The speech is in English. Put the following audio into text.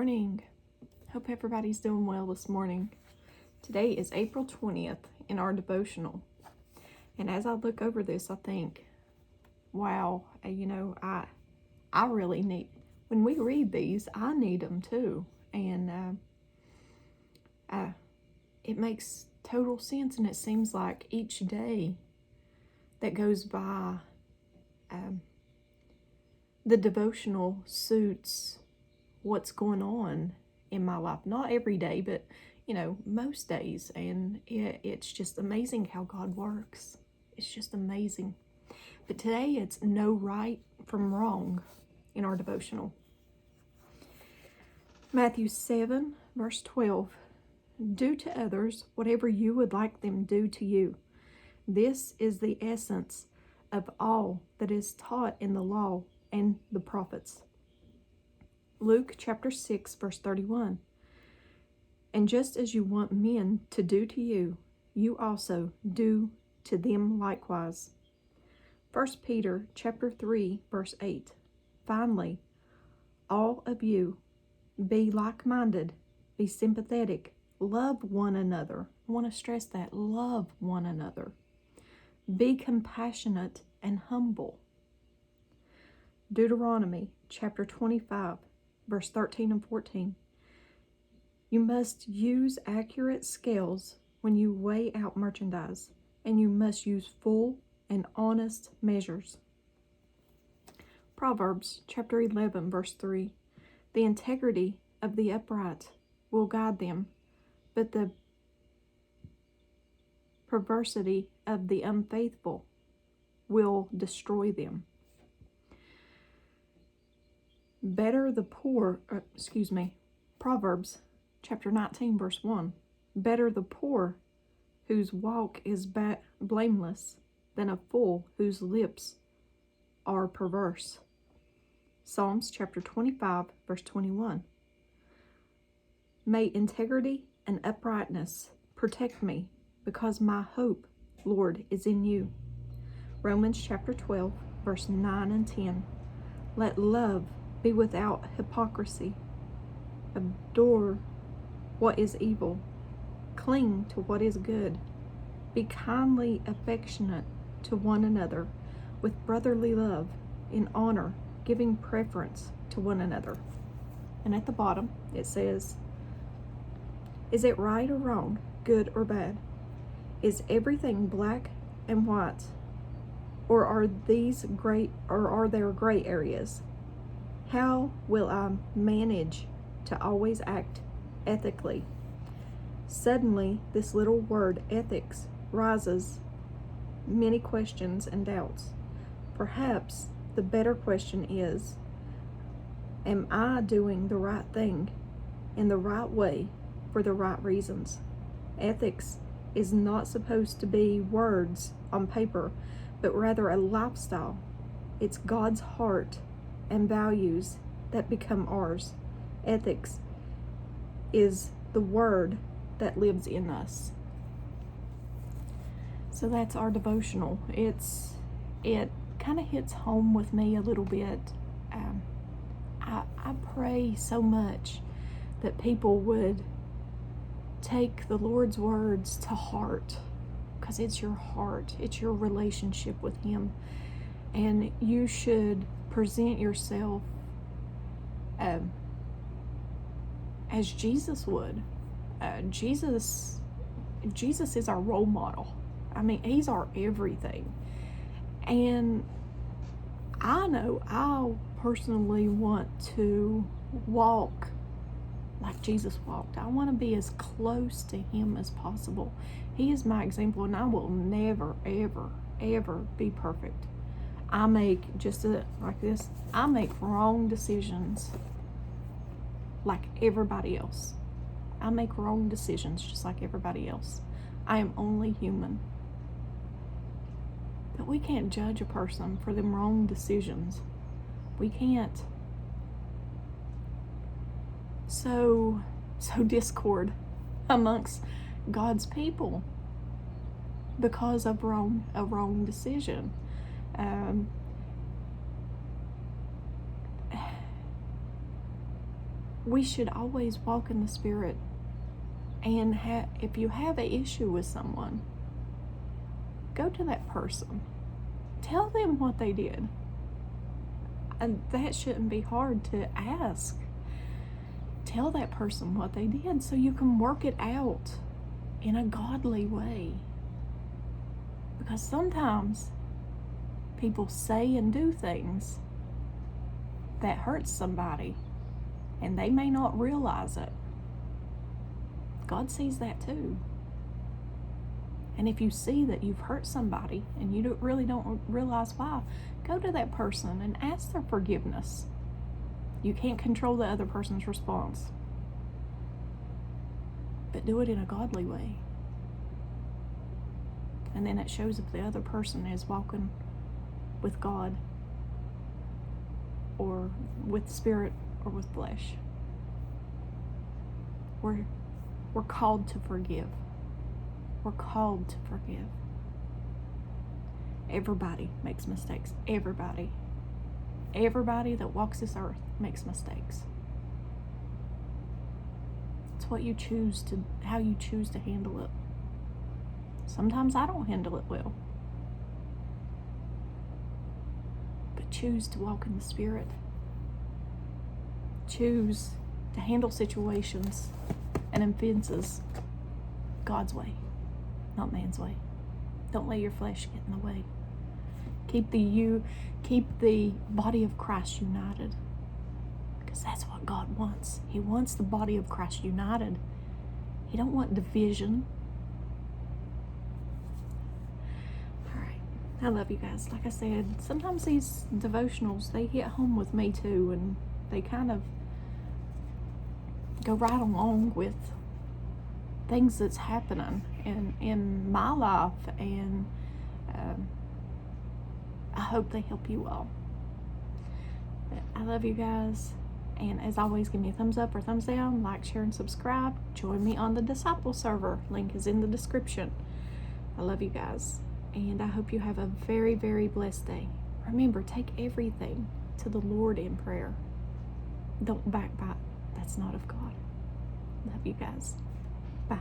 morning. Hope everybody's doing well this morning. Today is April 20th in our devotional. And as I look over this, I think, wow, I really need, when we read these, I need them too. And it makes total sense. And it seems like each day that goes by, the devotional suits what's going on in my life. Not every day, but most days. And it's just amazing how God works. It's just amazing. But today it's no right from wrong in our devotional. Matthew 7 verse 12. Do to others whatever you would like them do to you. This is the essence of all that is taught in the law and the prophets. Luke chapter 6 verse 31. And just as you want men to do to you, you also do to them likewise. 1 Peter chapter 3 verse 8. Finally, all of you, be like-minded, be sympathetic, love one another. I want to stress that, love one another. Be compassionate and humble. Deuteronomy chapter 25 verse 13 and 14. You must use accurate scales when you weigh out merchandise, and you must use full and honest measures. Proverbs chapter 11 verse 3. The integrity of the upright will guide them, but the perversity of the unfaithful will destroy them. Proverbs chapter 19 verse 1. Better the poor whose walk is blameless than a fool whose lips are perverse. Psalms chapter 25 verse 21. May integrity and uprightness protect me, because my hope, Lord, is in you. Romans chapter 12 verse 9 and 10. Let love be without hypocrisy. Adore what is evil. Cling to what is good. Be kindly affectionate to one another with brotherly love, in honor, giving preference to one another. And at the bottom it says, is it right or wrong, good or bad? Is everything black and white? Or are there gray areas? How will I manage to always act ethically? Suddenly, this little word ethics raises many questions and doubts. Perhaps the better question is, am I doing the right thing in the right way for the right reasons? Ethics is not supposed to be words on paper, but rather a lifestyle. It's God's heart and values that become ours. Ethics is the word that lives in us. So that's our devotional. It kind of hits home with me a little bit. I pray so much that people would take the Lord's words to heart, because it's your heart, it's your relationship with Him, and you should present yourself as Jesus would. Jesus is our role model. I mean, He's our everything. And I know I personally want to walk like Jesus walked. I want to be as close to Him as possible. He is my example, and I will never, ever, ever be perfect. I make I make wrong decisions like everybody else. I make wrong decisions just like everybody else. I am only human. But we can't judge a person for them wrong decisions. We can't. So discord amongst God's people because of a wrong decision. we should always walk in the Spirit. And if you have an issue with someone, go to that person. Tell them what they did. And that shouldn't be hard to ask. Tell that person what they did so you can work it out in a godly way. Because sometimes people say and do things that hurt somebody, and they may not realize it. God sees that too. And if you see that you've hurt somebody and you really don't realize why, go to that person and ask their forgiveness. You can't control the other person's response, but do it in a godly way. And then it shows if the other person is walking with God or with spirit or with flesh. We're called to forgive. We're called to forgive. Everybody makes mistakes. Everybody. Everybody that walks this earth makes mistakes. It's what you choose to, how you choose to handle it. Sometimes I don't handle it well. But choose to walk in the Spirit. Choose to handle situations and offenses God's way, not man's way. Don't let your flesh get in the way. Keep the body of Christ united, because that's what God wants. He wants the body of Christ united. He don't want division. All right, I love you guys. Like I said, sometimes these devotionals, they hit home with me too, and they kind of go right along with things that's happening in my life, and I hope they help you all. But I love you guys, and as always, give me a thumbs up or thumbs down, like, share, and subscribe. Join me on the Disciple server. Link is in the description. I love you guys, and I hope you have a very, very blessed day. Remember, take everything to the Lord in prayer. Don't backbite. That's not of God. Love you guys. Bye.